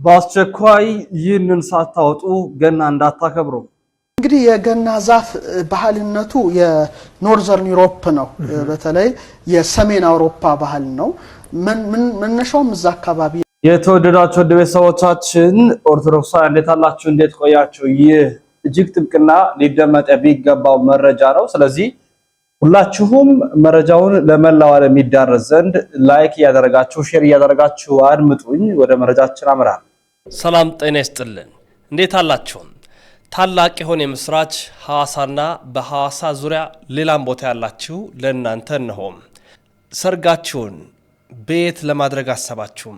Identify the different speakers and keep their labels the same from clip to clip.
Speaker 1: በአስቸኳይ ይህንን ሳታወጡ ገና እንዳታከብሩ።
Speaker 2: እንግዲህ የገና ዛፍ ባህልነቱ የኖርዘርን ዩሮፕ ነው። በተለይ የሰሜን አውሮፓ ባህል ነው። መነሻውም እዛ አካባቢ።
Speaker 1: የተወደዳችሁ ቤተሰቦቻችን ኦርቶዶክሳውያን እንዴት አላችሁ? እንዴት ቆያችሁ? ይህ እጅግ ጥብቅና ሊደመጥ ቢገባው መረጃ ነው። ስለዚህ ሁላችሁም መረጃውን ለመላው ዓለም ይዳረስ ዘንድ ላይክ ያደረጋችሁ ሼር ያደረጋችሁ አድምጡኝ። ወደ መረጃችን አምራን።
Speaker 3: ሰላም ጤና ይስጥልን። እንዴት አላችሁ? ታላቅ የሆነ የምስራች ሐዋሳና በሐዋሳ ዙሪያ ሌላም ቦታ ያላችሁ ለእናንተ ነው። ሰርጋችሁን ቤት ለማድረግ አሰባችሁ?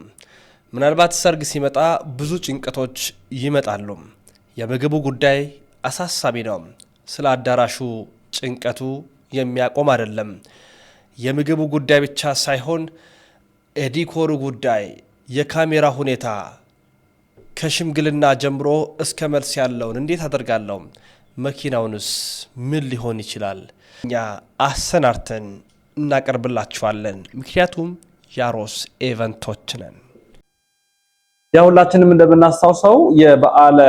Speaker 3: ምናልባት ሰርግ ሲመጣ ብዙ ጭንቀቶች ይመጣሉ። የምግቡ ጉዳይ አሳሳቢ ነው። ስለ አዳራሹ ጭንቀቱ የሚያቆም አይደለም። የምግቡ ጉዳይ ብቻ ሳይሆን የዲኮሩ ጉዳይ፣ የካሜራ ሁኔታ ከሽምግልና ጀምሮ እስከ መልስ ያለውን እንዴት አደርጋለሁ? መኪናውንስ ምን ሊሆን ይችላል? እኛ አሰናርተን እናቀርብላችኋለን። ምክንያቱም ያሮስ ኢቨንቶች ነን።
Speaker 1: ሁላችንም እንደምናስታውሰው የበዓለ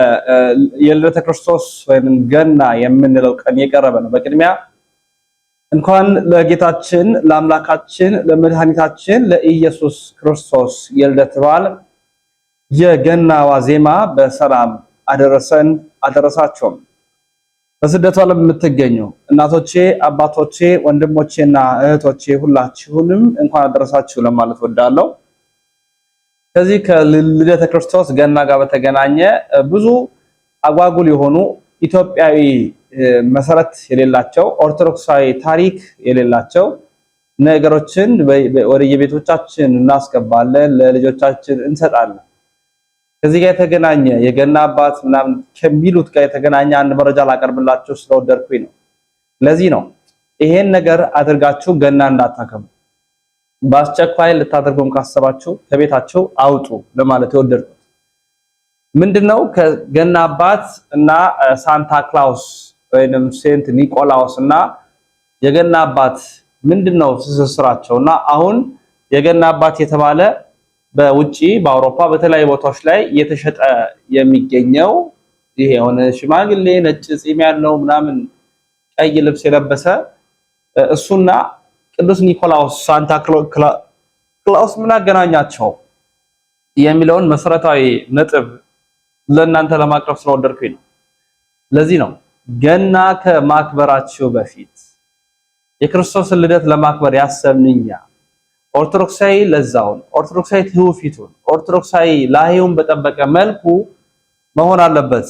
Speaker 1: የልደተ ክርስቶስ ወይም ገና የምንለው ቀን የቀረበ ነው። በቅድሚያ እንኳን ለጌታችን ለአምላካችን ለመድኃኒታችን ለኢየሱስ ክርስቶስ የልደት በዓል የገና ዋዜማ በሰላም አደረሰን አደረሳችሁ። በስደቱ ዓለም የምትገኙ እናቶቼ፣ አባቶቼ፣ ወንድሞቼና እህቶቼ ሁላችሁንም እንኳን አደረሳችሁ ለማለት ወዳለሁ። ከዚህ ከልደተ ክርስቶስ ገና ጋር በተገናኘ ብዙ አጓጉል የሆኑ ኢትዮጵያዊ መሰረት የሌላቸው ኦርቶዶክሳዊ ታሪክ የሌላቸው ነገሮችን ወደ የቤቶቻችን እናስገባለን፣ ለልጆቻችን እንሰጣለን። ከዚህ ጋር የተገናኘ የገና አባት ምናምን ከሚሉት ጋር የተገናኘ አንድ መረጃ ላቀርብላችሁ ስለወደድኩኝ ነው። ለዚህ ነው ይሄን ነገር አድርጋችሁ ገና እንዳታከብሩ፣ በአስቸኳይ ልታደርጉም ካሰባችሁ ከቤታችሁ አውጡ ለማለት የወደድኩት ምንድነው? ከገና አባት እና ሳንታ ክላውስ ወይንም ሴንት ኒቆላውስ እና የገና አባት ምንድነው ትስስራቸውና አሁን የገና አባት የተባለ በውጪ በአውሮፓ በተለያዩ ቦታዎች ላይ እየተሸጠ የሚገኘው ይሄ የሆነ ሽማግሌ ነጭ ፂም ያለው ምናምን ቀይ ልብስ የለበሰ እሱና ቅዱስ ኒቆላውስ ሳንታ ክላውስ ምን አገናኛቸው የሚለውን መሰረታዊ ነጥብ ለእናንተ ለማቅረብ ስለወደድኩኝ ነው። ለዚህ ነው ገና ከማክበራችሁ በፊት የክርስቶስን ልደት ለማክበር ያሰብንኛ ኦርቶዶክሳዊ ለዛውን፣ ኦርቶዶክሳዊ ትውፊቱን፣ ኦርቶዶክሳዊ ላህዩን በጠበቀ መልኩ መሆን አለበት።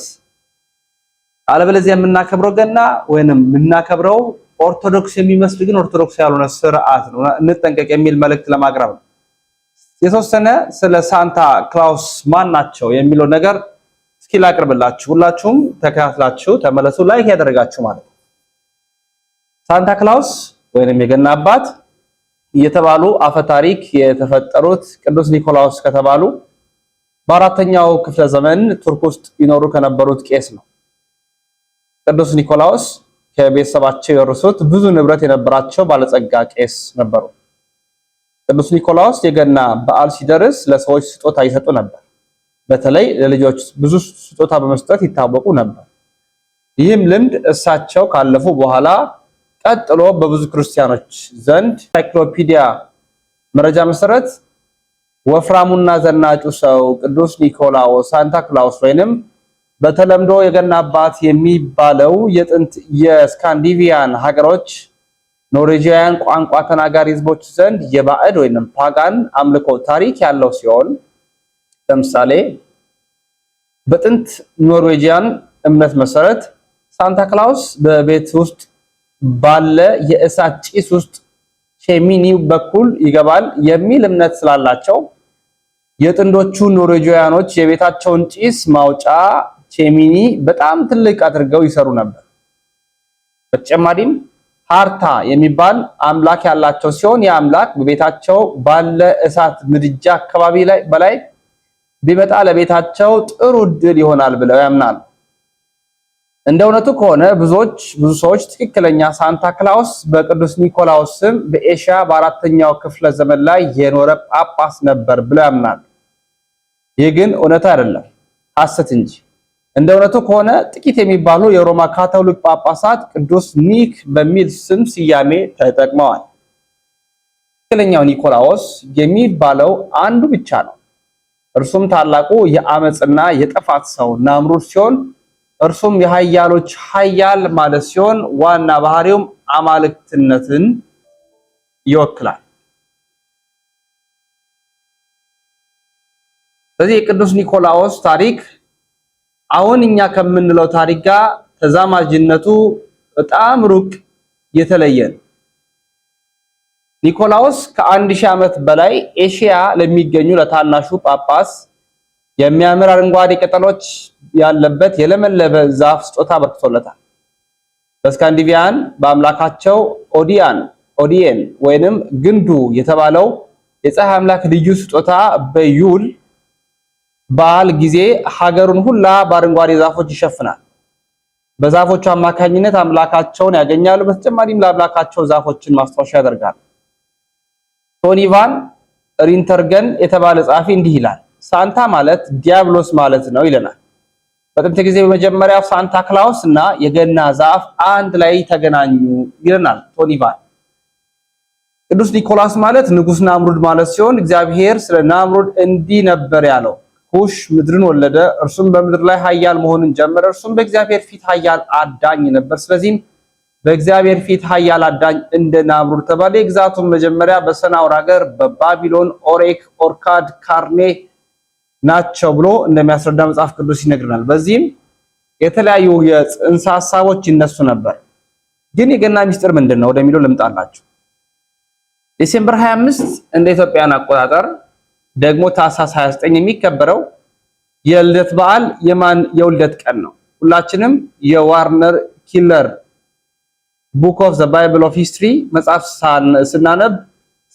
Speaker 1: አለበለዚያ የምናከብረው ገና ወይንም የምናከብረው ኦርቶዶክስ የሚመስል ግን ኦርቶዶክስ ያልሆነ ስርዓት ነው። እንጠንቀቅ የሚል መልእክት ለማቅረብ ነው። የተወሰነ ስለ ሳንታ ክላውስ ማን ናቸው የሚለው ነገር እስኪ ላቅርብላችሁ። ሁላችሁም ተከታትላችሁ ተመለሱ፣ ላይክ ያደረጋችሁ ማለት ነው። ሳንታ ክላውስ ወይንም የገና አባት የተባሉ አፈታሪክ የተፈጠሩት ቅዱስ ኒቆላውስ ከተባሉ በአራተኛው ክፍለ ዘመን ቱርክ ውስጥ ይኖሩ ከነበሩት ቄስ ነው። ቅዱስ ኒቆላውስ ከቤተሰባቸው የወረሱት ብዙ ንብረት የነበራቸው ባለጸጋ ቄስ ነበሩ። ቅዱስ ኒቆላውስ የገና በዓል ሲደርስ ለሰዎች ስጦታ ይሰጡ ነበር። በተለይ ለልጆች ብዙ ስጦታ በመስጠት ይታወቁ ነበር። ይህም ልምድ እሳቸው ካለፉ በኋላ ቀጥሎ በብዙ ክርስቲያኖች ዘንድ ሳይክሎፒዲያ መረጃ መሰረት ወፍራሙና ዘናጩ ሰው ቅዱስ ኒቆላውስ ሳንታ ክላውስ ወይንም በተለምዶ የገና አባት የሚባለው የጥንት የስካንዲቪያን ሀገሮች ኖርዌጂያን ቋንቋ ተናጋሪ ህዝቦች ዘንድ የባዕድ ወይንም ፓጋን አምልኮ ታሪክ ያለው ሲሆን ለምሳሌ በጥንት ኖርዌጂያን እምነት መሰረት ሳንታ ክላውስ በቤት ውስጥ ባለ የእሳት ጭስ ውስጥ ቼሚኒ በኩል ይገባል የሚል እምነት ስላላቸው የጥንዶቹ ኖርዌጂያኖች የቤታቸውን ጭስ ማውጫ ቼሚኒ በጣም ትልቅ አድርገው ይሰሩ ነበር። በተጨማሪም ሃርታ የሚባል አምላክ ያላቸው ሲሆን የአምላክ በቤታቸው ባለ እሳት ምድጃ አካባቢ ላይ በላይ ቢመጣ ለቤታቸው ጥሩ ዕድል ይሆናል ብለው ያምናሉ። እንደ እውነቱ ከሆነ ብዙ ሰዎች ትክክለኛ ሳንታ ክላውስ በቅዱስ ኒቆላውስ ስም በኤሽያ በአራተኛው ክፍለ ዘመን ላይ የኖረ ጳጳስ ነበር ብለው ያምናሉ። ይህ ግን እውነታ አይደለም፣ ሐሰት እንጂ። እንደ እውነቱ ከሆነ ጥቂት የሚባሉ የሮማ ካቶሊክ ጳጳሳት ቅዱስ ኒክ በሚል ስም ስያሜ ተጠቅመዋል። ትክክለኛው ኒኮላዎስ የሚባለው አንዱ ብቻ ነው። እርሱም ታላቁ የአመጽና የጥፋት ሰው ናምሩድ ሲሆን እርሱም የኃያሎች ኃያል ማለት ሲሆን ዋና ባህሪውም አማልክትነትን ይወክላል። ስለዚህ የቅዱስ ኒኮላዎስ ታሪክ አሁን እኛ ከምንለው ታሪክ ጋር ተዛማጅነቱ በጣም ሩቅ የተለየ ነው። ኒኮላዎስ ከ1000 ዓመት በላይ ኤሽያ ለሚገኙ ለታናሹ ጳጳስ የሚያምር አረንጓዴ ቅጠሎች ያለበት የለመለመ ዛፍ ስጦታ አበርክቶለታል። በስካንዲቪያን በአምላካቸው ኦዲየን ወይንም ግንዱ የተባለው የፀሐይ አምላክ ልዩ ስጦታ በዩል በዓል ጊዜ ሀገሩን ሁላ በአረንጓዴ ዛፎች ይሸፍናል። በዛፎቹ አማካኝነት አምላካቸውን ያገኛሉ። በተጨማሪም ለአምላካቸው ዛፎችን ማስታወሻ ያደርጋሉ። ቶኒ ቫን ሪንተርገን የተባለ ጸሐፊ እንዲህ ይላል፣ ሳንታ ማለት ዲያብሎስ ማለት ነው ይለናል። በጥንት ጊዜ በመጀመሪያው ሳንታ ክላውስ እና የገና ዛፍ አንድ ላይ ተገናኙ ይለናል ቶኒ ቫን። ቅዱስ ኒኮላስ ማለት ንጉስ ናምሩድ ማለት ሲሆን እግዚአብሔር ስለ ናምሩድ እንዲህ ነበር ያለው፣ ኩሽ ምድርን ወለደ፣ እርሱም በምድር ላይ ኃያል መሆንን ጀመረ። እርሱም በእግዚአብሔር ፊት ኃያል አዳኝ ነበር። ስለዚህም በእግዚአብሔር ፊት ኃያል አዳኝ እንደ ናምሩድ ተባለ። የግዛቱን መጀመሪያ በሰናዖር ሀገር በባቢሎን ኦሬክ፣ ኦርካድ፣ ካርኔ ናቸው ብሎ እንደሚያስረዳ መጽሐፍ ቅዱስ ይነግረናል። በዚህም የተለያዩ የጽንሰ ሐሳቦች ይነሱ ነበር። ግን የገና ሚስጥር ምንድነው ወደሚለው ልምጣላችሁ። ዲሴምበር 25 እንደ ኢትዮጵያን አቆጣጠር ደግሞ ታኅሳስ 29 የሚከበረው የልደት በዓል የማን የውልደት ቀን ነው? ሁላችንም የዋርነር ኪለር ቡክ ኦፍ ዘ ባይብል ኦፍ ሂስትሪ መጽሐፍ ስናነብ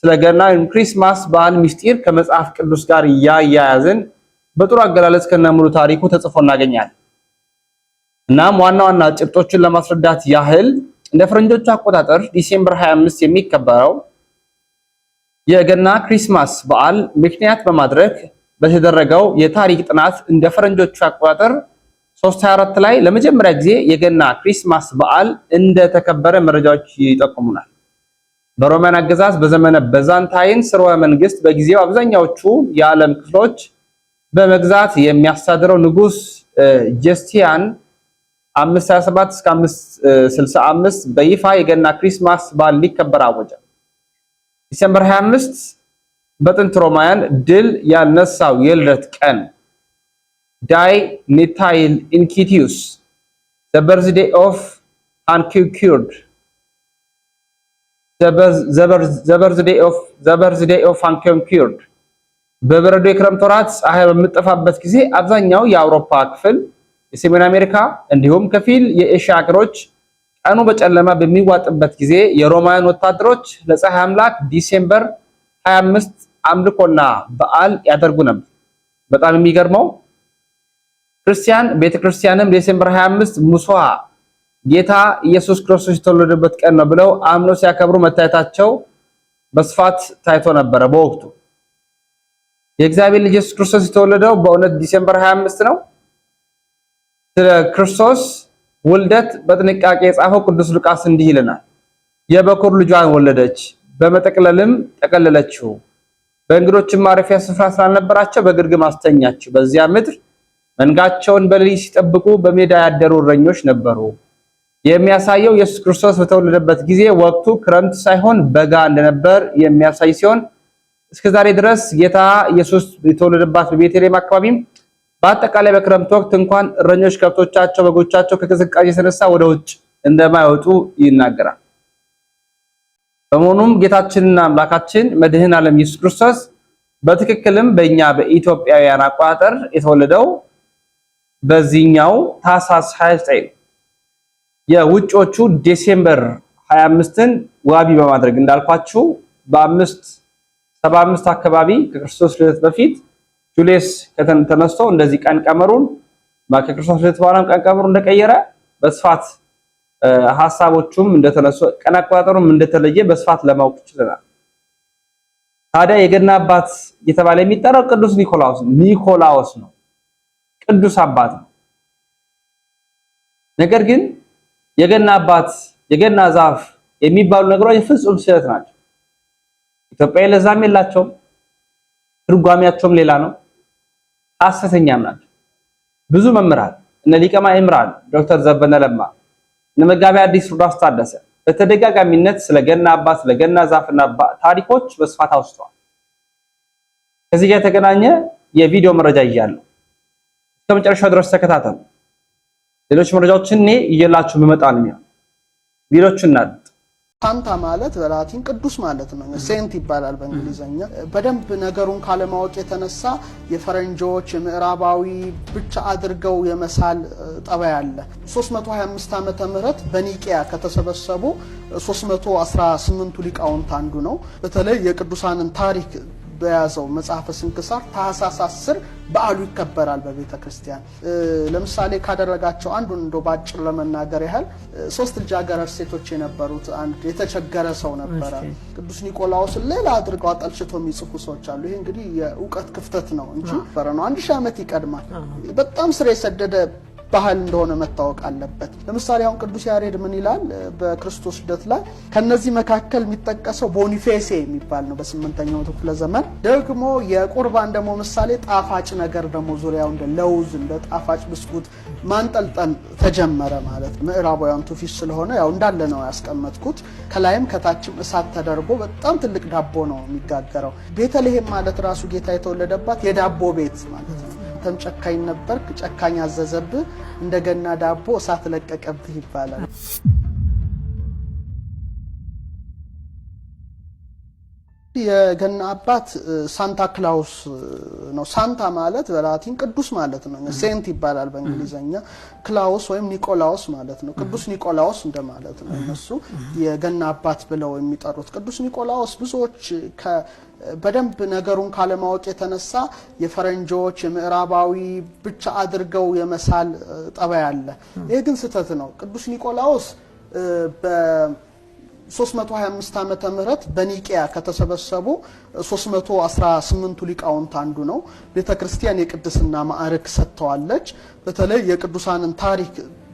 Speaker 1: ስለ ገና ክሪስማስ በዓል ሚስጢር ከመጽሐፍ ቅዱስ ጋር ያያያዝን በጥሩ አገላለጽ ከነሙሉ ታሪኩ ተጽፎ እናገኛለን። እናም ዋና ዋና ጭብጦችን ለማስረዳት ያህል እንደ ፈረንጆቹ አቆጣጠር ዲሴምበር 25 የሚከበረው የገና ክሪስማስ በዓል ምክንያት በማድረግ በተደረገው የታሪክ ጥናት እንደ ፈረንጆቹ አቆጣጠር 324 ላይ ለመጀመሪያ ጊዜ የገና ክሪስማስ በዓል እንደተከበረ መረጃዎች ይጠቁሙናል። በሮማን አገዛዝ በዘመነ በዛንታይን ስርወ መንግስት በጊዜው አብዛኛዎቹ የዓለም ክፍሎች በመግዛት የሚያስተዳድረው ንጉስ ጀስቲያን 527 እስከ 565 በይፋ የገና ክሪስማስ በዓል ሊከበር አወጀ። ዲሴምበር 25 በጥንት ሮማውያን ድል ያልነሳው የልደት ቀን ዳይ ኔታይል ኢንኪቲዩስ the birthday of Ankikurd the birthday of Ankikurd በበረዶ የክረምት ወራት ፀሐይ በምትጠፋበት ጊዜ አብዛኛው የአውሮፓ ክፍል፣ የሰሜን አሜሪካ እንዲሁም ከፊል የኤሽያ ሀገሮች ቀኑ በጨለማ በሚዋጥበት ጊዜ የሮማውያን ወታደሮች ለፀሐይ አምላክ ዲሴምበር 25 አምልኮና በዓል ያደርጉ ነበር። በጣም የሚገርመው ክርስቲያን ቤተክርስቲያንም ዲሴምበር 25 ሙስዋ ጌታ ኢየሱስ ክርስቶስ የተወለደበት ቀን ነው ብለው አምኖ ሲያከብሩ መታየታቸው በስፋት ታይቶ ነበረ። በወቅቱ የእግዚአብሔር ልጅ ኢየሱስ ክርስቶስ የተወለደው በእውነት ዲሴምበር 25 ነው። ስለ ክርስቶስ ውልደት በጥንቃቄ የጻፈው ቅዱስ ሉቃስ እንዲህ ይለናል፣ የበኩር ልጇን ወለደች፣ በመጠቅለልም ጠቀለለችው፣ በእንግዶችም ማረፊያ ስፍራ ስላልነበራቸው በግርግም አስተኛችው። በዚያ ምድር መንጋቸውን በሌሊት ሲጠብቁ በሜዳ ያደሩ እረኞች ነበሩ። የሚያሳየው ኢየሱስ ክርስቶስ በተወለደበት ጊዜ ወቅቱ ክረምት ሳይሆን በጋ እንደነበር የሚያሳይ ሲሆን እስከዛሬ ድረስ ጌታ ኢየሱስ የተወለደባት በቤተልሔም አካባቢም በአጠቃላይ በክረምት ወቅት እንኳን እረኞች ከብቶቻቸው፣ በጎቻቸው ከቅዝቃዜ የተነሳ ወደ ውጭ እንደማይወጡ ይናገራል። በመሆኑም ጌታችንና አምላካችን መድህን ዓለም ኢየሱስ ክርስቶስ በትክክልም በእኛ በኢትዮጵያውያን አቆጣጠር የተወለደው በዚህኛው ታኅሳስ 29 የውጮቹ ዲሴምበር 25ን ዋቢ በማድረግ እንዳልኳችሁ በ575 አካባቢ ከክርስቶስ ልደት በፊት ጁሊየስ ተነስቶ እንደዚህ ቀን ቀመሩን ከክርስቶስ ልደት በኋላም ቀን ቀመሩን እንደቀየረ በስፋት ሐሳቦቹም እንደተነሱ ቀን አቆጣጠሩም እንደተለየ በስፋት ለማወቅ ይችላል። ታዲያ የገና አባት እየተባለ የሚጠራው ቅዱስ ኒቆላዎስ ነው። ቅዱስ አባት ነው። ነገር ግን የገና አባት የገና ዛፍ የሚባሉ ነገሮች ፍጹም ስህተት ናቸው። ኢትዮጵያዊ ለዛም የላቸውም። ትርጓሜያቸውም ሌላ ነው። ሐሰተኛም ናቸው። ብዙ መምህራን እነ ሊቀ ማእምራን ዶክተር ዘበነ ለማ እነ መጋቢ አዲስ ሮዳስ ታደሰ በተደጋጋሚነት ስለ ገና አባት ስለ ገና ዛፍና ታሪኮች በስፋት አውስተዋል። ከዚህ ጋር የተገናኘ የቪዲዮ መረጃ ይያለሁ። እስከመጨረሻው ድረስ ተከታተሉ። ሌሎች መረጃዎችን እኔ እየላችሁ በመጣ ነው። ቪዲዮቹን እናድምጥ።
Speaker 2: ሳንታ ማለት በላቲን ቅዱስ ማለት ነው። ሴንት ይባላል በእንግሊዘኛ። በደንብ ነገሩን ካለማወቅ የተነሳ የፈረንጆች የምዕራባዊ ብቻ አድርገው የመሳል ጠባይ አለ። 325 ዓመተ ምህረት በኒቂያ ከተሰበሰቡ 318ቱ ሊቃውንት አንዱ ነው። በተለይ የቅዱሳንን ታሪክ በያዘው መጽሐፈ ስንክሳር ታኅሳስ 10 በዓሉ ይከበራል በቤተ ክርስቲያን። ለምሳሌ ካደረጋቸው አንዱን እንደው ባጭር ለመናገር ያህል 3 ልጃገረድ ሴቶች የነበሩት አንድ የተቸገረ ሰው ነበረ። ቅዱስ ኒቆላዎስ ሌላ አድርገው አጠልሽቶ የሚጽፉ ሰዎች አሉ። ይሄ እንግዲህ የእውቀት ክፍተት ነው እንጂ ነው 1000 ዓመት ይቀድማል። በጣም ስር የሰደደ ባህል እንደሆነ መታወቅ አለበት። ለምሳሌ አሁን ቅዱስ ያሬድ ምን ይላል በክርስቶስ ልደት ላይ? ከነዚህ መካከል የሚጠቀሰው ቦኒፌሴ የሚባል ነው በ8ኛው ክፍለ ዘመን። ደግሞ የቁርባን ደግሞ ምሳሌ ጣፋጭ ነገር ደግሞ ዙሪያው እንደ ለውዝ እንደ ጣፋጭ ብስኩት ማንጠልጠል ተጀመረ ማለት ነው። ምዕራባውያን ትውፊት ስለሆነ ያው እንዳለ ነው ያስቀመጥኩት። ከላይም ከታችም እሳት ተደርጎ በጣም ትልቅ ዳቦ ነው የሚጋገረው። ቤተልሔም ማለት ራሱ ጌታ የተወለደባት የዳቦ ቤት ማለት ነው። ጨካኝ ነበርክ ጨካኝ አዘዘብህ፣ እንደገና ዳቦ እሳት ለቀቀብህ ይባላል። የገና አባት ሳንታ ክላውስ ነው። ሳንታ ማለት በላቲን ቅዱስ ማለት ነው። ሴንት ይባላል በእንግሊዘኛ። ክላውስ ወይም ኒቆላዎስ ማለት ነው። ቅዱስ ኒቆላዎስ እንደማለት ነው። እነሱ የገና አባት ብለው የሚጠሩት ቅዱስ ኒቆላዎስ ብዙዎች በደንብ ነገሩን ካለማወቅ የተነሳ የፈረንጆች የምዕራባዊ ብቻ አድርገው የመሳል ጠባይ አለ። ይሄ ግን ስህተት ነው። ቅዱስ ኒቆላዎስ 325 ዓመተ ምህረት በኒቂያ ከተሰበሰቡ 318ቱ ሊቃውንት አንዱ ነው። ቤተክርስቲያን የቅድስና ማዕረግ ሰጥተዋለች። በተለይ የቅዱሳንን ታሪክ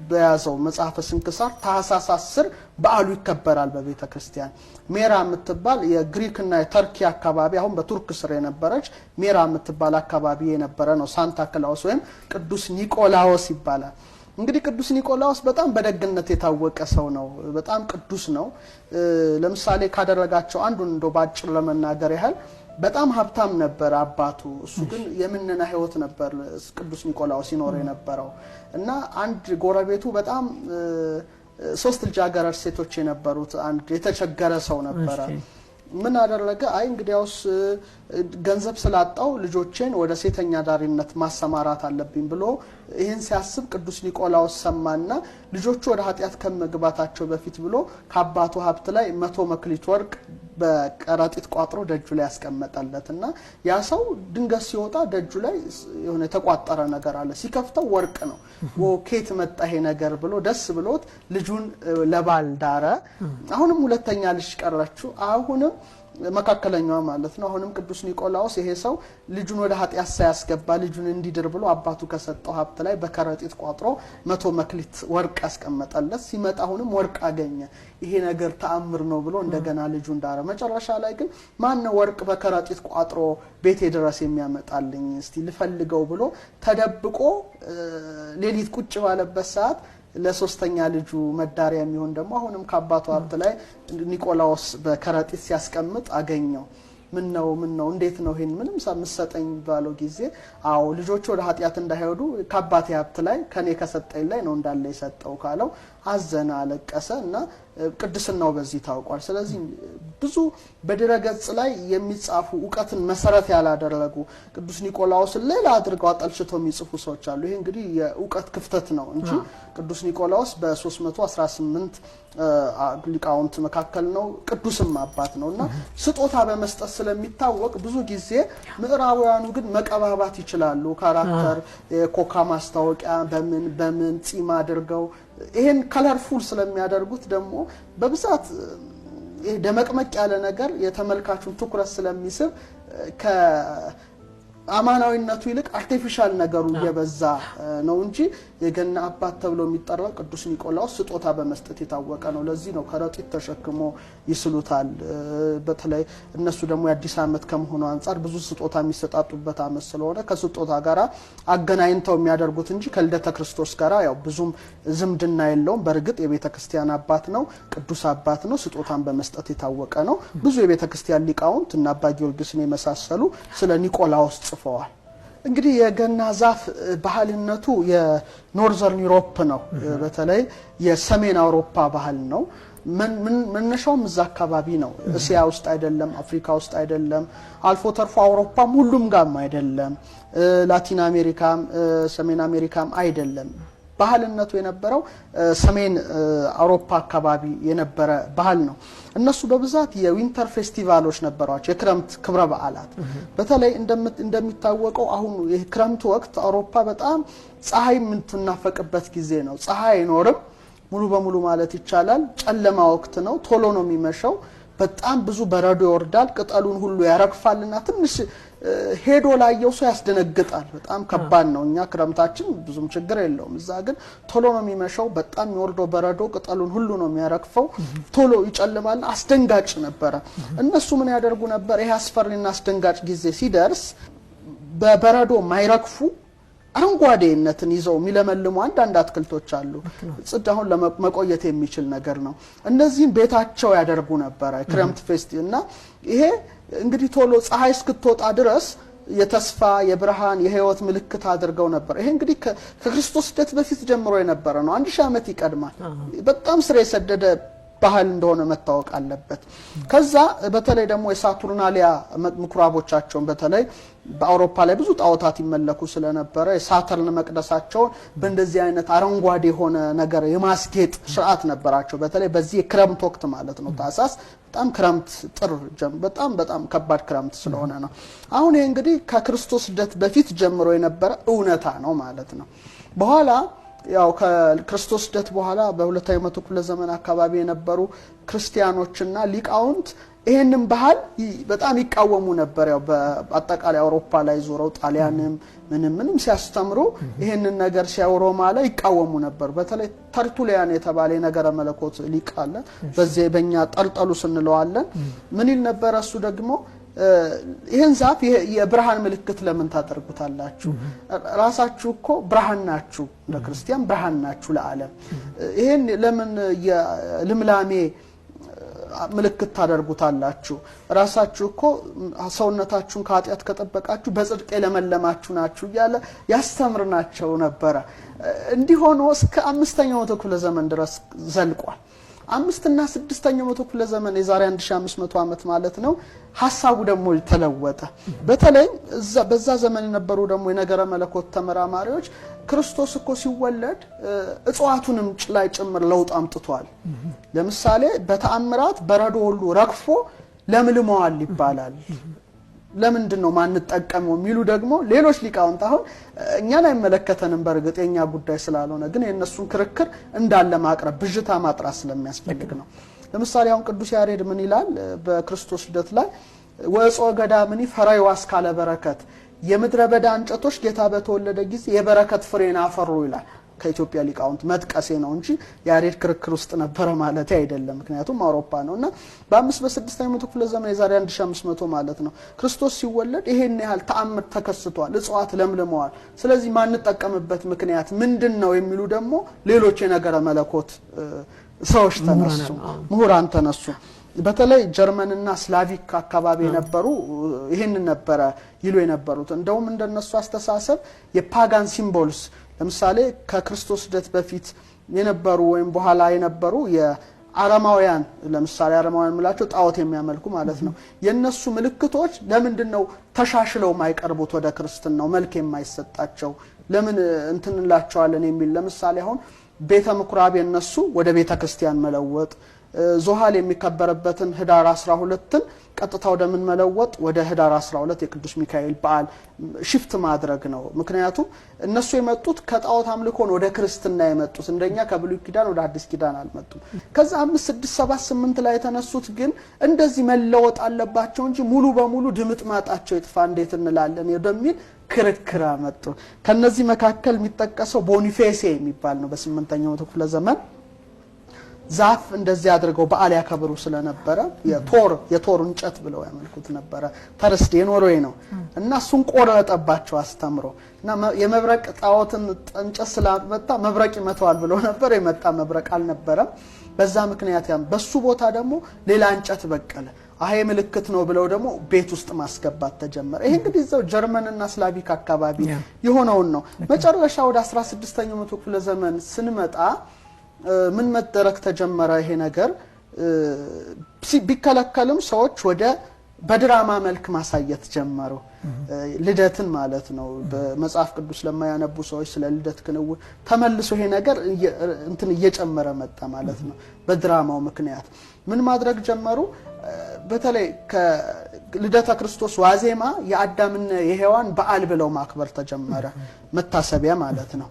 Speaker 2: በያዘው መጽሐፈ ስንክሳር ታኅሳስ 10 በዓሉ ይከበራል በቤተ ክርስቲያን። ሜራ የምትባል የግሪክና የተርኪ አካባቢ አሁን በቱርክ ስር የነበረች ሜራ የምትባል አካባቢ የነበረ ነው። ሳንታ ክላውስ ወይም ቅዱስ ኒቆላዎስ ይባላል። እንግዲህ ቅዱስ ኒቆላዎስ በጣም በደግነት የታወቀ ሰው ነው። በጣም ቅዱስ ነው። ለምሳሌ ካደረጋቸው አንዱን እንደው ባጭር ለመናገር ያህል በጣም ሀብታም ነበር አባቱ። እሱ ግን የምንና ህይወት ነበር ቅዱስ ኒቆላዎስ ይኖር የነበረው እና አንድ ጎረቤቱ በጣም 3 ልጃገረድ ሴቶች የነበሩት አንድ የተቸገረ ሰው ነበረ። ምን አደረገ? አይ እንግዲያውስ ገንዘብ ስላጣው ልጆቼን ወደ ሴተኛ ዳሪነት ማሰማራት አለብኝ ብሎ ይሄን ሲያስብ ቅዱስ ኒቆላዎስ ሰማና ልጆቹ ወደ ኃጢያት ከመግባታቸው በፊት ብሎ ከአባቱ ሀብት ላይ 100 መክሊት ወርቅ በቀራጢት ቋጥሮ ደጁ ላይ ያስቀመጠለትና ያ ሰው ድንገት ሲወጣ ደጁ ላይ የሆነ የተቋጠረ ነገር አለ። ሲከፍተው ወርቅ ነው። ወኬት መጣ ይሄ ነገር ብሎ ደስ ብሎት ልጁን ለባል ዳረ። አሁንም ሁለተኛ ልጅ ቀረችው። አሁንም መካከለኛው ማለት ነው። አሁንም ቅዱስ ኒቆላዎስ ይሄ ሰው ልጁን ወደ ኃጢያት ሳያስገባ ልጁን እንዲድር ብሎ አባቱ ከሰጠው ሀብት ላይ በከረጢት ቋጥሮ 100 መክሊት ወርቅ ያስቀመጠለት። ሲመጣ አሁንም ወርቅ አገኘ። ይሄ ነገር ተአምር ነው ብሎ እንደገና ልጁን ዳረ። መጨረሻ ላይ ግን ማን ነው ወርቅ በከረጢት ቋጥሮ ቤቴ ድረስ የሚያመጣልኝ እስቲ ልፈልገው ብሎ ተደብቆ ሌሊት ቁጭ ባለበት ሰዓት ለሶስተኛ ልጁ መዳሪያ የሚሆን ደግሞ አሁንም ከአባቱ ሀብት ላይ ኒቆላዎስ በከረጢት ሲያስቀምጥ አገኘው። ምን ነው እንዴት ነው ይሄን ምንም ሳምሰጠኝ ባለው ጊዜ አዎ ልጆቹ ወደ ኃጢያት እንዳይሄዱ ከአባቴ ሀብት ላይ ከኔ ከሰጠኝ ላይ ነው እንዳለ የሰጠው ካለው አዘነ፣ አለቀሰ እና ቅድስናው በዚህ ታውቋል። ስለዚህ ብዙ በድረገጽ ላይ የሚጻፉ ዕውቀትን መሰረት ያላደረጉ ቅዱስ ኒቆላዎስ ሌላ አድርገው አጠልሽቶ የሚጽፉ ሰዎች አሉ። ይሄ እንግዲህ የዕውቀት ክፍተት ነው እንጂ ቅዱስ ኒቆላዎስ በ318 ሊቃውንት መካከል ነው። ቅዱስም አባት ነውና ስጦታ በመስጠት ስለሚታወቅ ብዙ ጊዜ ምዕራባውያኑ ግን መቀባባት ይችላሉ። ካራክተር የኮካ ማስታወቂያ በምን ጺም አድርገው ይሄን ከለርፉል ስለሚያደርጉት ደግሞ በብዛት ደመቅመቅ ያለ ነገር የተመልካቹን ትኩረት ስለሚስብ አማናዊነቱ ይልቅ አርቲፊሻል ነገሩ እየበዛ ነው እንጂ የገና አባት ተብሎ የሚጠራው ቅዱስ ኒቆላውስ ስጦታ በመስጠት የታወቀ ነው። ለዚህ ነው ከረጢት ተሸክሞ ይስሉታል። በተለይ እነሱ ደግሞ የአዲስ ዓመት ከመሆኑ አንፃር ብዙ ስጦታ የሚሰጣጡበት ዓመት ስለሆነ ከስጦታ ጋራ አገናኝተው የሚያደርጉት እንጂ ከልደተ ክርስቶስ ጋራ ያው ብዙም ዝምድና የለውም። በርግጥ የቤተ ክርስቲያን አባት ነው፣ ቅዱስ አባት ነው፣ ስጦታን በመስጠት የታወቀ ነው። ብዙ የቤተ ክርስቲያን ሊቃውንት እና አባ ጊዮርጊስን የመሳሰሉ ስለ ኒቆላውስ ጽፈዋል። እንግዲህ የገና ዛፍ ባህልነቱ የኖርዘርን ዩሮፕ ነው። በተለይ የሰሜን አውሮፓ ባህል ነው። መነሻውም እዛ አካባቢ ነው። እስያ ውስጥ አይደለም፣ አፍሪካ ውስጥ አይደለም፣ አልፎ ተርፎ አውሮፓም ሁሉም ጋም አይደለም፣ ላቲን አሜሪካም ሰሜን አሜሪካም አይደለም። ባህልነቱ የነበረው ሰሜን አውሮፓ አካባቢ የነበረ ባህል ነው። እነሱ በብዛት የዊንተር ፌስቲቫሎች ነበሯቸው፣ የክረምት ክብረ በዓላት። በተለይ እንደሚታወቀው አሁን የክረምት ወቅት አውሮፓ በጣም ፀሐይ የምትናፈቅበት ጊዜ ነው። ፀሐይ አይኖርም ሙሉ በሙሉ ማለት ይቻላል። ጨለማ ወቅት ነው፣ ቶሎ ነው የሚመሸው። በጣም ብዙ በረዶ ይወርዳል፣ ቅጠሉን ሁሉ ያረግፋልና ትንሽ ሄዶ ላየው ሰው ያስደነግጣል። በጣም ከባድ ነው። እኛ ክረምታችን ብዙም ችግር የለውም፣ እዛ ግን ቶሎ ነው የሚመሸው። በጣም የሚወርደው በረዶ ቅጠሉን ሁሉ ነው የሚያረግፈው፣ ቶሎ ይጨልማል። አስደንጋጭ ነበረ። እነሱ ምን ያደርጉ ነበር? ይሄ አስፈሪና አስደንጋጭ ጊዜ ሲደርስ በበረዶ ማይረግፉ አረንጓዴነትን ይዘው የሚለመልሙ አንዳንድ አትክልቶች አሉ። ጽድ አሁን ለመቆየት የሚችል ነገር ነው። እነዚህን ቤታቸው ያደርጉ ነበር ክረምት ፌስቲ እና ይሄ እንግዲህ ቶሎ ፀሐይ እስክትወጣ ድረስ የተስፋ የብርሃን የህይወት ምልክት አድርገው ነበር። ይሄ እንግዲህ ከክርስቶስ ልደት በፊት ጀምሮ የነበረ ነው። 1000 ዓመት ይቀድማል። በጣም ስር የሰደደ ባህል እንደሆነ መታወቅ አለበት። ከዛ በተለይ ደግሞ የሳቱርናሊያ ምኩራቦቻቸውን በተለይ በአውሮፓ ላይ ብዙ ጣዖታት ይመለኩ ስለነበረ የሳተርን መቅደሳቸውን በእንደዚህ አይነት አረንጓዴ የሆነ ነገር የማስጌጥ ስርዓት ነበራቸው። በተለይ በዚህ የክረምት ወቅት ማለት ነው። ታሳስ በጣም ክረምት ጥር በጣም ከባድ ክረምት ስለሆነ ነው። አሁን ይሄ እንግዲህ ከክርስቶስ ልደት በፊት ጀምሮ የነበረ እውነታ ነው ማለት ነው። በኋላ ያው ከክርስቶስ ልደት በኋላ በሁለተኛው መቶ ክፍለ ዘመን አካባቢ የነበሩ ክርስቲያኖችና ሊቃውንት ይሄንን ባህል በጣም ይቃወሙ ነበር። ያው በአጠቃላይ አውሮፓ ላይ ዞረው ጣሊያንም ምንም ሲያስተምሩ ይሄንን ነገር ሲያወሮማ ላይ ይቃወሙ ነበር። በተለይ ተርቱሊያን የተባለ የነገረ መለኮት ሊቅ አለ። በዚህ በእኛ ጠልጠሉ ስንለዋለን። ምን ይል ነበር እሱ ደግሞ ይሄን ዛፍ የብርሃን ምልክት ለምን ታደርጉታላችሁ? ራሳችሁ እኮ ብርሃን ናችሁ፣ ለክርስቲያን ብርሃን ናችሁ ለዓለም። ይሄን ለምን የልምላሜ ምልክት ታደርጉታላችሁ? ራሳችሁ እኮ ሰውነታችሁን ከኃጢአት ከጠበቃችሁ በጽድቅ ለመለማችሁ ናችሁ እያለ ያስተምርናቸው ነበረ። እንዲህ ሆኖ እስከ 5ኛው መቶ ክፍለ ዘመን ድረስ ዘልቋል። 5 እና 6ኛው መቶ ክፍለ ዘመን የዛሬ 1500 ዓመት ማለት ነው። ሐሳቡ ደግሞ ተለወጠ። በተለይ በዛ ዘመን የነበሩ ደግሞ የነገረ መለኮት ተመራማሪዎች ክርስቶስ እኮ ሲወለድ እጽዋቱንም ላይ ጭምር ለውጥ አምጥቷል። ለምሳሌ በተአምራት በረዶ ሁሉ ረግፎ ለምልመዋል ይባላል። ለምንድነው ማንጠቀመው የሚሉ ደግሞ ሌሎች ሊቃውንት አሁን እኛን አይመለከተንም በርግጥ የኛ ጉዳይ ስላልሆነ ግን የነሱን ክርክር እንዳለ ማቅረብ ብዥታ ማጥራት ስለሚያስፈልግ ነው። ለምሳሌ አሁን ቅዱስ ያሬድ ምን ይላል በክርስቶስ ልደት ላይ ወጾ ገዳምኒ ፈራዩ አስካለ በረከት የምድረ በዳ እንጨቶች ጌታ በተወለደ ጊዜ የበረከት ፍሬን አፈሩ ይላል። ከኢትዮጵያ ሊቃውንት መጥቀሴ ነው እንጂ ያሬድ ክርክር ውስጥ ነበር ማለት አይደለም። ምክንያቱም አውሮፓ ነውና በ5 በ6ኛው መቶ ክፍለ ዘመን የዛሬ 1500 ማለት ነው ክርስቶስ ሲወለድ ይሄን ያህል ተአምር ተከስቷል። እጽዋት ለምልመዋል። ስለዚህ ማንጠቀምበት ምክንያት ምንድነው የሚሉ ደግሞ ሌሎች የነገረ መለኮት ሰዎች ተነሱ፣ ምሁራን ተነሱ። በተለይ ጀርመንና ስላቪክ አካባቢ የነበሩ ይሄንን ነበር ይሉ የነበሩት። እንደውም እንደነሱ አስተሳሰብ የፓጋን ሲምቦልስ ለምሳሌ ከክርስቶስ ልደት በፊት የነበሩ ወይም በኋላ የነበሩ የአረማውያን ለምሳሌ አረማውያን ማለት ጣዖት የሚያመልኩ ማለት ነው። የነሱ ምልክቶች ለምንድነው ተሻሽለው ማይቀርቡት ወደ ክርስትናው መልክ የማይሰጣቸው ለምን እንትንላቸዋለን የሚል ለምሳሌ አሁን ቤተ ምኩራብ የነሱ ወደ ቤተ ክርስቲያን መለወጥ ዞሃል የሚከበረበትን ህዳር 12ን ቀጥታ ወደ ምን መለወጥ ወደ ህዳር 12 የቅዱስ ሚካኤል በዓል ሽፍት ማድረግ ነው። ምክንያቱም እነሱ የመጡት ከጣዖት አምልኮ ወደ ክርስትና የመጡት እንደኛ ከብሉይ ኪዳን ወደ አዲስ ኪዳን አልመጡም። ከዛ 5 6 7 8 ላይ የተነሱት ግን እንደዚህ መለወጥ አለባቸው እንጂ ሙሉ በሙሉ ድምጥ ማጣቸው ይጥፋ እንዴት እንላለን ወደሚል ክርክር አመጡ። ከነዚህ መካከል የሚጠቀሰው ቦኒፌሴ የሚባል ነው። በ8ኛው መቶ ክፍለ ዘመን ዛፍ እንደዚህ አድርገው በዓል ያከብሩ ስለነበረ የቶር እንጨት ብለው ያመልኩት ነበረ። ተርስዴ ኖርዌይ ነው እና እሱን ቆረጠባቸው አስተምሮ እና የመብረቅ ጣዖትን እንጨት ስላመጣ መብረቅ ይመታዋል ብለው ነበር። የመጣ መብረቅ አልነበረም። በዛ ምክንያት በሱ ቦታ ደግሞ ሌላ እንጨት በቀለ። አሄ ምልክት ነው ብለው ደግሞ ቤት ውስጥ ማስገባት ተጀመረ። ይሄ እንግዲህ እዛው ጀርመንና ስላቪክ አካባቢ የሆነውን ነው። መጨረሻ ወደ 16ኛው መቶ ክፍለ ዘመን ስንመጣ ምን መደረክ ተጀመረ? ይሄ ነገር ቢከለከልም ሰዎች ወደ በድራማ መልክ ማሳየት ጀመሩ። ልደትን ማለት ነው። በመጽሐፍ ቅዱስ ለማያነቡ ሰዎች ስለ ልደት ክንውን ተመልሶ ይሄ ነገር እንትን እየጨመረ መጣ ማለት ነው። በድራማው ምክንያት ምን ማድረግ ጀመሩ? በተለይ ከልደተ ክርስቶስ ዋዜማ የአዳምና የሔዋን በዓል ብለው ማክበር ተጀመረ። መታሰቢያ ማለት ነው።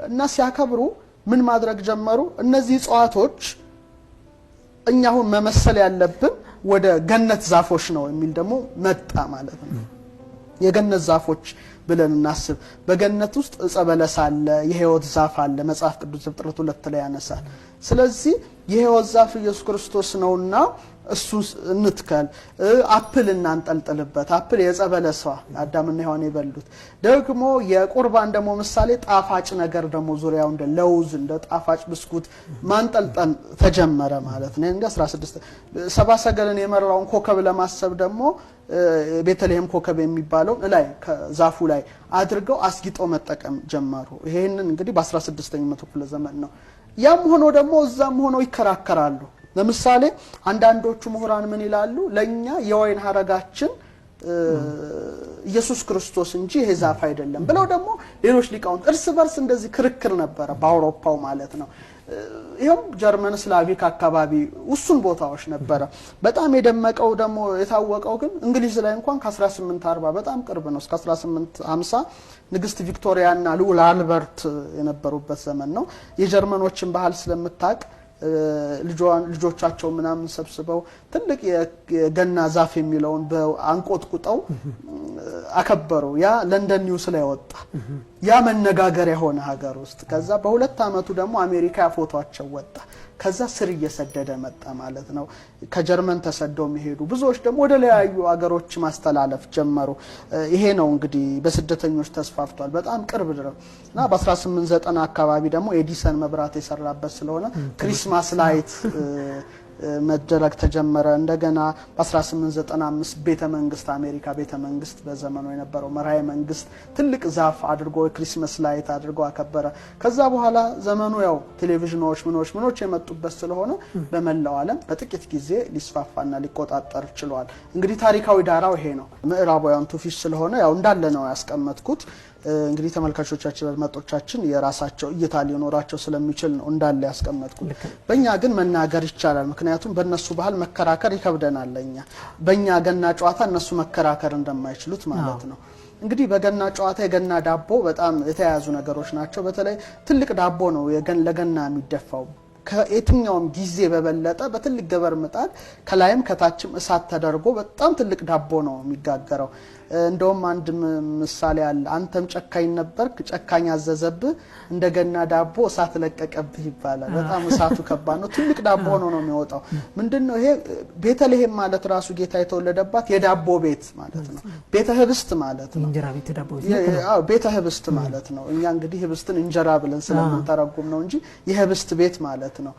Speaker 2: እና ሲያከብሩ ምን ማድረግ ጀመሩ? እነዚህ እጽዋቶች እኛ አሁን መመሰል ያለብን ወደ ገነት ዛፎች ነው የሚል ደግሞ መጣ ማለት ነው። የገነት ዛፎች ብለን እናስብ። በገነት ውስጥ ዕፀ በለስ አለ፣ የሕይወት ዛፍ አለ። መጽሐፍ ቅዱስ ዘፍጥረት 2 ላይ ያነሳል። ስለዚህ የሕይወት ዛፍ ኢየሱስ ክርስቶስ ነውና እሱ እንትከል። አፕል እናንጠልጥልበት። አፕል የዕፀ በለሷ አዳምና ሔዋን የበሉት ደግሞ የቁርባን ደግሞ ምሳሌ ጣፋጭ ነገር ደግሞ ዙሪያው እንደ ለውዝ እንደ ጣፋጭ ብስኩት ማንጠልጠል ተጀመረ ማለት ነው። እንደ 16 ሰብአ ሰገልን የመራውን ኮከብ ለማሰብ ደግሞ ቤተልሔም ኮከብ የሚባለው ላይ ከዛፉ ላይ አድርገው አስጊጠው መጠቀም ጀመሩ። ይሄንን እንግዲህ በ16ኛው መቶ ክፍለ ዘመን ነው። ያም ሆኖ ደግሞ እዛም ሆኖ ይከራከራሉ። ለምሳሌ አንዳንዶቹ ምሁራን ምን ይላሉ? ለኛ የወይን ሐረጋችን ኢየሱስ ክርስቶስ እንጂ ይሄ ዛፍ አይደለም ብለው ደግሞ ሌሎች ሊቃውንት እርስ በርስ እንደዚህ ክርክር ነበረ በአውሮፓው ማለት ነው። ይሄም ጀርመን ስላቪክ አካባቢ ውሱን ቦታዎች ነበረ። በጣም የደመቀው ደግሞ የታወቀው ግን እንግሊዝ ላይ እንኳን ከ1840 በጣም ቅርብ ነው እስከ 1850 ንግስት ቪክቶሪያና ልዑል አልበርት የነበሩበት ዘመን ነው። የጀርመኖችን ባህል ስለምታቅ ልጆቻቸው ምናምን ሰብስበው ትልቅ የገና ዛፍ የሚለውን በአንቆጥቁጠው አከበሩ። ያ ለንደን ኒውስ ላይ ወጣ። ያ መነጋገሪያ ሆነ ሀገር ውስጥ። ከዛ በሁለት አመቱ ደግሞ አሜሪካ ፎቶአቸው ወጣ። ከዛ ስር እየሰደደ መጣ ማለት ነው። ከጀርመን ተሰደው የሚሄዱ ብዙዎች ደግሞ ወደ ለያዩ ሀገሮች ማስተላለፍ ጀመሩ። ይሄ ነው እንግዲህ በስደተኞች ተስፋፍቷል በጣም ቅርብ ድረስ እና በ1890 አካባቢ ደግሞ ኤዲሰን መብራት የሰራበት ስለሆነ ክሪስማስ ላይት መደረግ ተጀመረ። እንደገና በ1895 ቤተ መንግስት አሜሪካ ቤተ መንግስት በዘመኑ የነበረው መራሄ መንግስት ትልቅ ዛፍ አድርጎ ክሪስማስ ላይት አድርጎ አከበረ። ከዛ በኋላ ዘመኑ ያው ቴሌቪዥኖች ምኖች የመጡበት ስለሆነ በመላው ዓለም በጥቂት ጊዜ ሊስፋፋና ሊቆጣጠር ችሏል። እንግዲህ ታሪካዊ ዳራው ይሄ ነው። ምዕራባውያን ቱፊሽ ስለሆነ ያው እንዳለ ነው ያስቀመጥኩት። እንግዲህ ተመልካቾቻችን አድማጮቻችን የራሳቸው እይታ ሊኖራቸው ስለሚችል ነው እንዳለ ያስቀመጥኩት። በእኛ ግን መናገር ይቻላል። ምክንያቱም በእነሱ ባህል መከራከር ይከብደናል። ለኛ በእኛ ገና ጨዋታ እነሱ መከራከር እንደማይችሉት ማለት ነው። እንግዲህ በገና ጨዋታ የገና ዳቦ በጣም የተያያዙ ነገሮች ናቸው። በተለይ ትልቅ ዳቦ ነው ለገና የሚደፋው። ከየትኛውም ጊዜ በበለጠ በትልቅ ገበር ምጣድ ከላይም ከታችም እሳት ተደርጎ በጣም ትልቅ ዳቦ ነው የሚጋገረው። እንደውም አንድ ምሳሌ አለ። አንተም ጨካኝ ነበርክ ጨካኝ አዘዘብህ እንደገና ዳቦ እሳት ለቀቀብህ ይባላል። በጣም እሳቱ ከባድ ነው። ትልቅ ዳቦ ሆኖ ነው የሚወጣው። ምንድነው ይሄ? ቤተልሔም ማለት ራሱ ጌታ የተወለደባት የዳቦ ቤት ማለት ነው። ቤተ ህብስት ማለት ነው። እንጀራ ቤት ዳቦ አዎ ቤተ ህብስት ማለት ነው። እኛ እንግዲህ ህብስትን እንጀራ ብለን ስለምንተረጉም ነው እንጂ የህብስት ቤት ማለት ነው።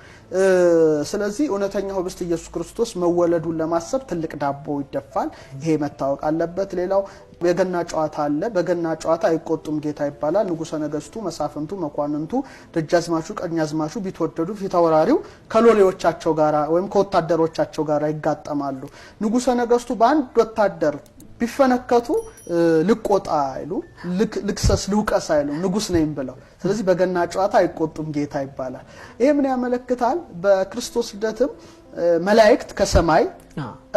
Speaker 2: ስለዚህ እውነተኛው ህብስት ኢየሱስ ክርስቶስ መወለዱን ለማሰብ ትልቅ ዳቦ ይደፋል። ይሄ መታወቅ አለበት። ሌላው የገና ጨዋታ አለ። በገና ጨዋታ አይቆጡም ጌታ ይባላል። ንጉሰ ነገስቱ፣ መሳፍንቱ፣ መኳንንቱ፣ ደጃዝማቹ፣ ቀኛዝማቹ ቢትወደዱ ፊታውራሪው ከሎሌዎቻቸው ጋራ ወይም ከወታደሮቻቸው ጋራ ይጋጠማሉ። ንጉሰ ነገስቱ በአንድ ወታደር ቢፈነከቱ ልቆጣ አይሉ ልክሰስ ልውቀስ አይሉ ንጉስ ነኝ ብለው። ስለዚህ በገና ጨዋታ አይቆጡም ጌታ ይባላል። ይሄ ምን ያመለክታል? በክርስቶስ ልደትም መላእክት ከሰማይ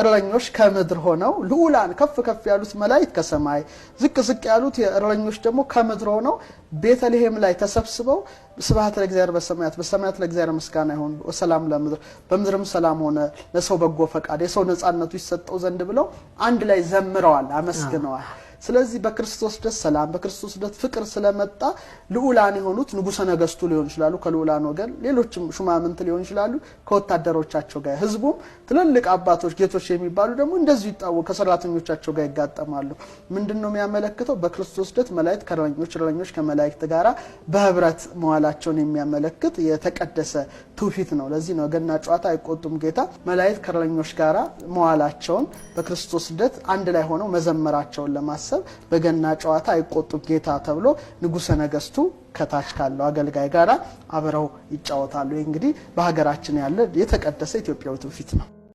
Speaker 2: እረኞች ከምድር ሆነው ልዑላን ከፍ ከፍ ያሉት መላእክት ከሰማይ ዝቅ ዝቅ ያሉት እረኞች ደግሞ ከምድር ሆነው ቤተልሔም ላይ ተሰብስበው ስብሐት ለእግዚአብሔር በሰማያት በሰማያት ለእግዚአብሔር ምስጋና ይሁን ወሰላም ለምድር በምድርም ሰላም ሆነ ለሰው በጎ ፈቃድ የሰው ነጻነቱ ይሰጠው ዘንድ ብለው አንድ ላይ ዘምረዋል አመስግነዋል ስለዚህ በክርስቶስ ደስ ሰላም በክርስቶስ ደስ ፍቅር ስለመጣ ልዑላን የሆኑት ንጉሠ ነገስቱ ሊሆን ይችላሉ ከልዑላን ወገን ሌሎችም ሹማምንት ሊሆን ይችላሉ ከወታደሮቻቸው ጋር ህዝቡም ትልልቅ አባቶች ጌቶች የሚባሉ ደግሞ እንደዚህ ይጣው ከሰራተኞቻቸው ጋር ይጋጠማሉ ምንድነው የሚያመለክተው በክርስቶስ ደስ መላእክት ከረኞች ከመላእክት ጋራ በህብረት መዋላቸውን የሚያመለክት የተቀደሰ ትውፊት ነው ለዚህ ነው ገና ጨዋታ አይቆጡም ጌታ መላእክት ከረኞች ጋራ መዋላቸውን በክርስቶስ ደስ አንድ ላይ ሆነው መዘመራቸውን ለማሰብ በገና ጨዋታ አይቆጡም ጌታ ተብሎ ንጉሠ ነገስቱ ከታች ካለው አገልጋይ ጋራ አብረው ይጫወታሉ እንግዲህ በሀገራችን ያለ የተቀደሰ ኢትዮጵያዊ ትውፊት ነው